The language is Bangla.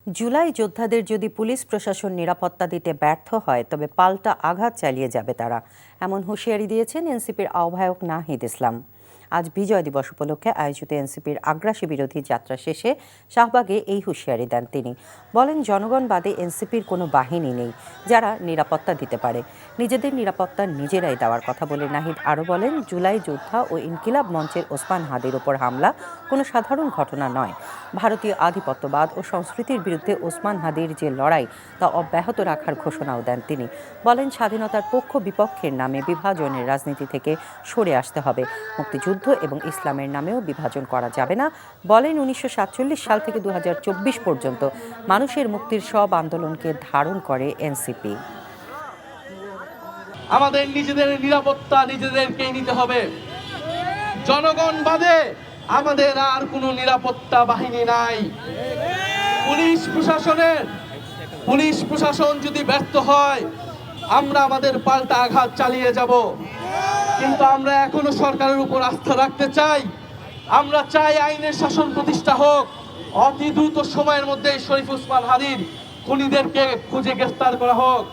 জুলাই যোদ্ধাদের যদি পুলিশ প্রশাসন নিরাপত্তা দিতে ব্যর্থ হয় তবে পাল্টা আঘাত চালিয়ে যাবে তারা, এমন হুঁশিয়ারি দিয়েছেন এনসিপির আহ্বায়ক নাহিদ ইসলাম। আজ বিজয় দিবস উপলক্ষে আয়োজিত এনসিপির আগ্রাসী বিরোধী যাত্রা শেষে শাহবাগে এই হুঁশিয়ারি দেন তিনি। বলেন, জনগণ বাদে এনসিপির কোনো বাহিনী নেই যারা নিরাপত্তা দিতে পারে। নিজেদের নিরাপত্তা নিজেরাই দেওয়ার কথা বলে নাহিদ আরও বলেন, জুলাই যোদ্ধা ও ইনকিলাব মঞ্চের ওসমান হাদির ওপর হামলা কোনো সাধারণ ঘটনা নয়। ভারতীয় আধিপত্যবাদ ও সংস্কৃতির বিরুদ্ধে ওসমান হাদির যে লড়াই তা অব্যাহত রাখার ঘোষণাও দেন তিনি। বলেন, স্বাধীনতার পক্ষ বিপক্ষের নামে বিভাজনের রাজনীতি থেকে সরে আসতে হবে। মুক্তিযুদ্ধ এবং ইসলামের নামেও বিভাজন করা যাবে না। বলেন, 1947 সাল থেকে 2024 পর্যন্ত মানুষের মুক্তির সব আন্দোলনকে ধারণ করে এনসিপি। আমাদের নিজেদের নিরাপত্তা নিজেদেরকেই নিতে হবে। জনগণ বাদে আমাদের আর কোনো নিরাপত্তা বাহিনী নাই। পুলিশ প্রশাসন যদি ব্যর্থ হয় আমরা আমাদের পাল্টা আঘাত চালিয়ে যাব। কিন্তু আমরা এখনো সরকারের উপর আস্থা রাখতে চাই। আমরা চাই আইনের শাসন প্রতিষ্ঠা হোক। অতি দ্রুত সময়ের মধ্যে শরীফ ওসমান হাদির খুনিদেরকে খুঁজে গ্রেফতার করা হোক।